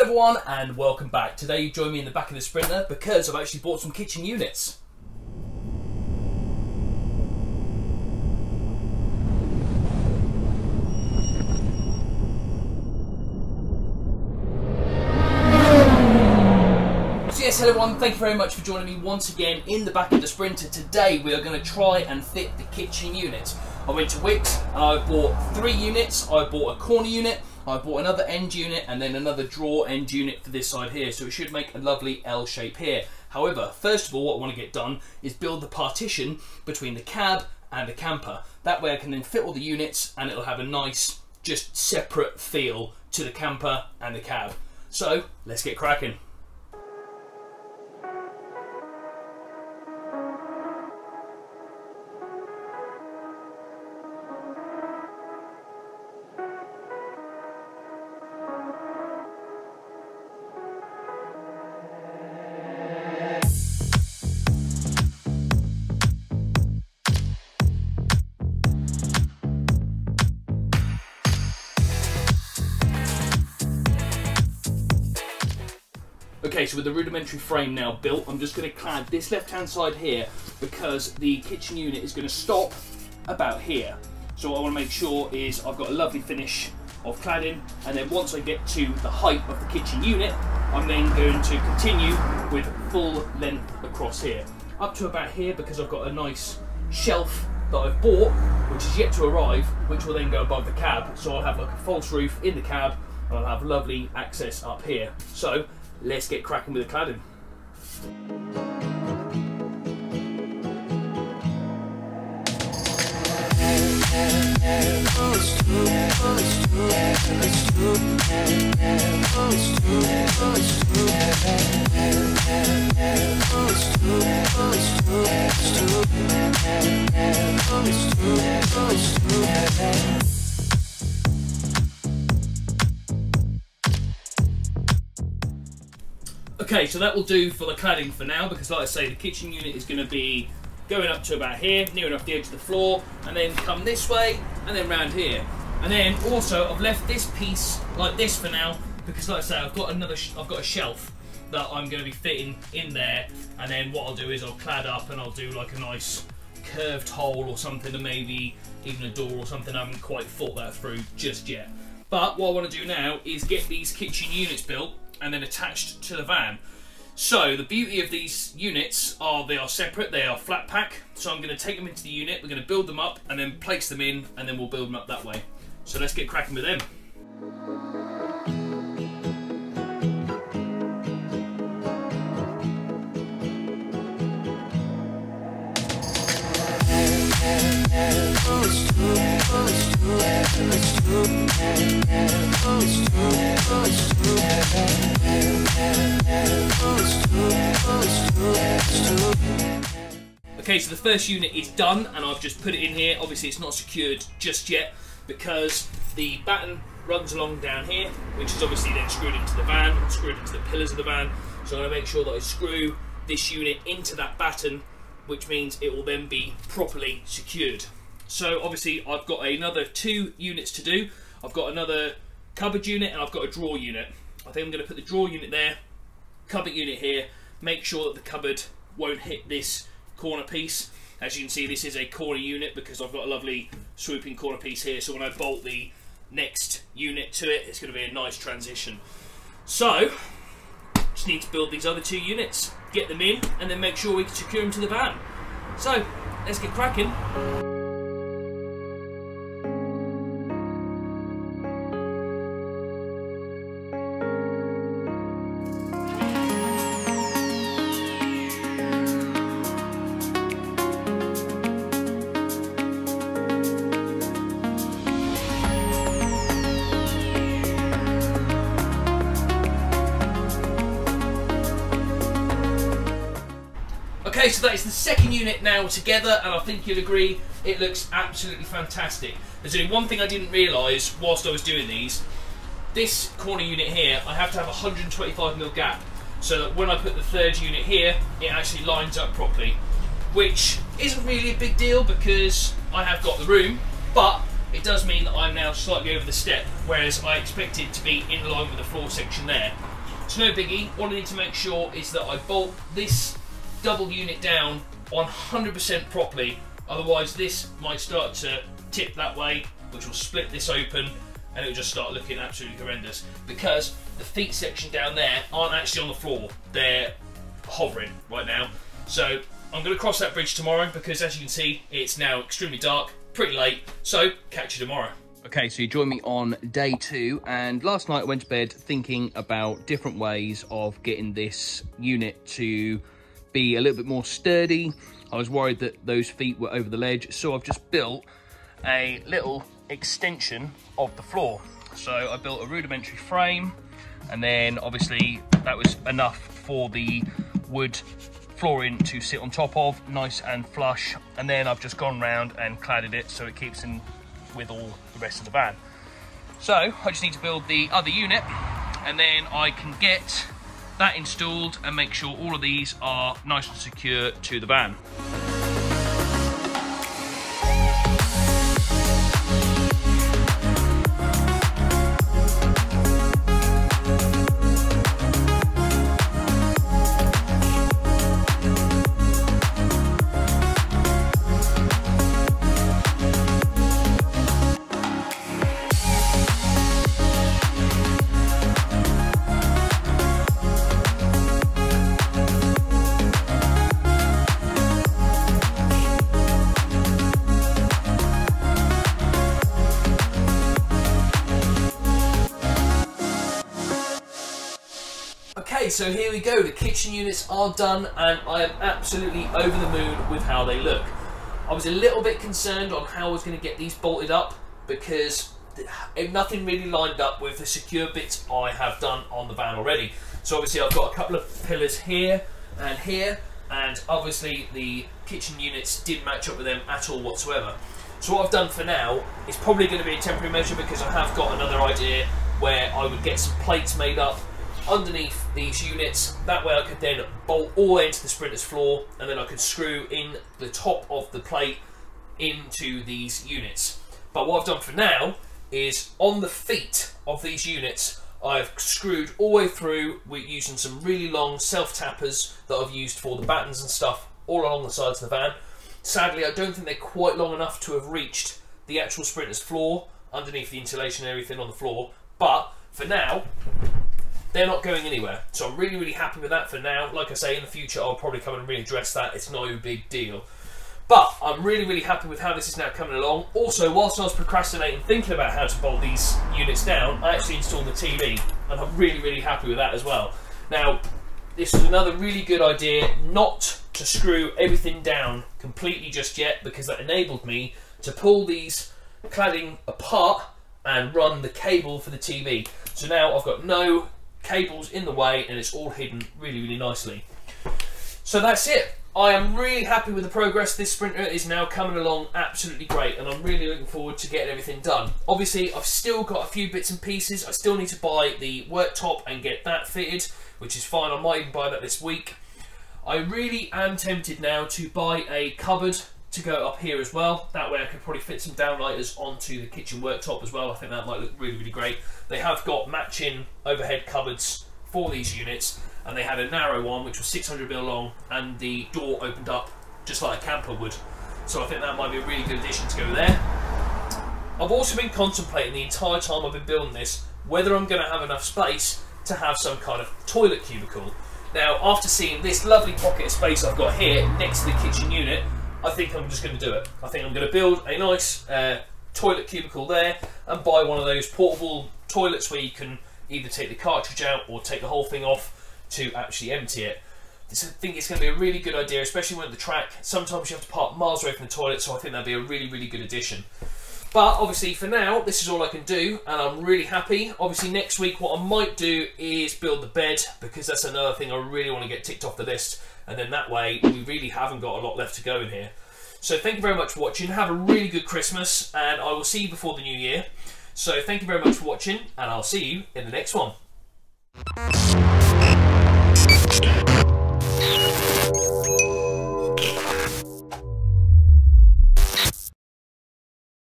everyone and welcome back. Today you join me in the back of the Sprinter because I've actually bought some kitchen units. So yes, hello everyone, thank you very much for joining me once again in the back of the Sprinter. Today we are going to try and fit the kitchen units. I went to Wickes and I bought 3 units. I bought a corner unit, I bought another end unit and then another drawer end unit for this side here, so it should make a lovely L shape here. However, first of all, what I want to get done is build the partition between the cab and the camper. That way I can then fit all the units and it'll have a nice, just separate feel to the camper and the cab. So, let's get cracking. Okay, so with the rudimentary frame now built, I'm just going to clad this left-hand side here because the kitchen unit is going to stop about here. So what I want to make sure is I've got a lovely finish of cladding, and then once I get to the height of the kitchen unit, I'm then going to continue with full length across here. Up to about here because I've got a nice shelf that I've bought, which is yet to arrive, which will then go above the cab. So I'll have like a false roof in the cab, and I'll have lovely access up here. So let's get cracking with the cladding. Okay, so that will do for the cladding for now, because like I say, the kitchen unit is going to be going up to about here, near enough the edge of the floor, and then come this way, and then round here. And then also, I've left this piece like this for now, because like I say, I've got a shelf that I'm going to be fitting in there, and then what I'll do is I'll clad up and I'll do like a nice curved hole or something, or maybe even a door or something. I haven't quite thought that through just yet. But what I want to do now is get these kitchen units built and then attached to the van. So the beauty of these units are they are separate, they are flat pack. So I'm going to take them into the unit, we're going to build them up and then place them in, and then we'll build them up that way. So let's get cracking with them. Okay, so the first unit is done and I've just put it in here. Obviously it's not secured just yet because the batten runs along down here, which is obviously then screwed into the van, screwed into the pillars of the van. So I'm going to make sure that I screw this unit into that batten, which means it will then be properly secured. So obviously I've got another 2 units to do. I've got another cupboard unit and I've got a drawer unit. I think I'm going to put the drawer unit there, cupboard unit here, make sure that the cupboard won't hit this corner piece. As you can see, this is a corner unit because I've got a lovely swooping corner piece here, so when I bolt the next unit to it, it's going to be a nice transition. So just need to build these other 2 units, get them in, and then make sure we can secure them to the van. So let's get cracking. Okay, so that is the second unit now together, and I think you'll agree it looks absolutely fantastic. There's only one thing I didn't realise whilst I was doing these. This corner unit here, I have to have a 125mm gap, so that when I put the third unit here, it actually lines up properly, which isn't really a big deal because I have got the room, but it does mean that I'm now slightly over the step, whereas I expected to be in line with the floor section there. It's no biggie. All I need to make sure is that I bolt this double unit down 100% properly, otherwise this might start to tip that way, which will split this open, and it'll just start looking absolutely horrendous, because the feet section down there aren't actually on the floor, they're hovering right now. So I'm going to cross that bridge tomorrow, because as you can see, it's now extremely dark, pretty late, so catch you tomorrow. Okay, so you join me on day 2, and last night I went to bed thinking about different ways of getting this unit to be a little bit more sturdy. I was worried that those feet were over the ledge, so I've just built a little extension of the floor. So I built a rudimentary frame, and then obviously that was enough for the wood flooring to sit on top of, nice and flush, and then I've just gone round and cladded it so it keeps in with all the rest of the van. So I just need to build the other unit, and then I can get that installed and make sure all of these are nice and secure to the van. Okay, so here we go, the kitchen units are done, and I am absolutely over the moon with how they look. I was a little bit concerned on how I was going to get these bolted up, because nothing really lined up with the secure bits I have done on the van already. So obviously I've got a couple of pillars here, and obviously the kitchen units didn't match up with them at all whatsoever. So what I've done for now is probably going to be a temporary measure, because I have got another idea where I would get some plates made up underneath these units. That way I could then bolt all the way into the Sprinter's floor, and then I could screw in the top of the plate into these units. But what I've done for now is on the feet of these units I've screwed all the way through using some really long self-tappers that I've used for the battens and stuff all along the sides of the van. Sadly, I don't think they're quite long enough to have reached the actual Sprinter's floor underneath the insulation and everything on the floor, but for now they're not going anywhere, so I'm really happy with that for now. Like I say, in the future I'll probably come and readdress that, it's no big deal. But I'm really happy with how this is now coming along. Also, whilst I was procrastinating thinking about how to bolt these units down, I actually installed the TV, and I'm really happy with that as well. Now, this is another really good idea not to screw everything down completely just yet, because that enabled me to pull these cladding apart and run the cable for the TV. So now I've got no cables in the way, and it's all hidden really nicely. So that's it. I am really happy with the progress. This Sprinter is now coming along absolutely great, and I'm really looking forward to getting everything done. Obviously I've still got a few bits and pieces. I still need to buy the worktop and get that fitted, which is fine. I might even buy that this week. I really am tempted now to buy a cupboard to go up here as well. That way I could probably fit some downlighters onto the kitchen worktop as well. I think that might look really great. They have got matching overhead cupboards for these units, and they had a narrow one which was 600mm long, and the door opened up just like a camper would. So I think that might be a really good addition to go there. I've also been contemplating the entire time I've been building this whether I'm going to have enough space to have some kind of toilet cubicle. Now, after seeing this lovely pocket of space I've got here next to the kitchen unit, I think I'm just going to do it. I think I'm going to build a nice toilet cubicle there, and buy one of those portable toilets where you can either take the cartridge out or take the whole thing off to actually empty it. I think it's going to be a really good idea, especially when at the track. Sometimes you have to park miles away from the toilet, so I think that'd be a really good addition. But obviously for now, this is all I can do, and I'm really happy. Obviously next week what I might do is build the bed, because that's another thing I really want to get ticked off the list, and then that way we really haven't got a lot left to go in here. So thank you very much for watching. Have a really good Christmas, and I will see you before the new year. So thank you very much for watching, and I'll see you in the next one.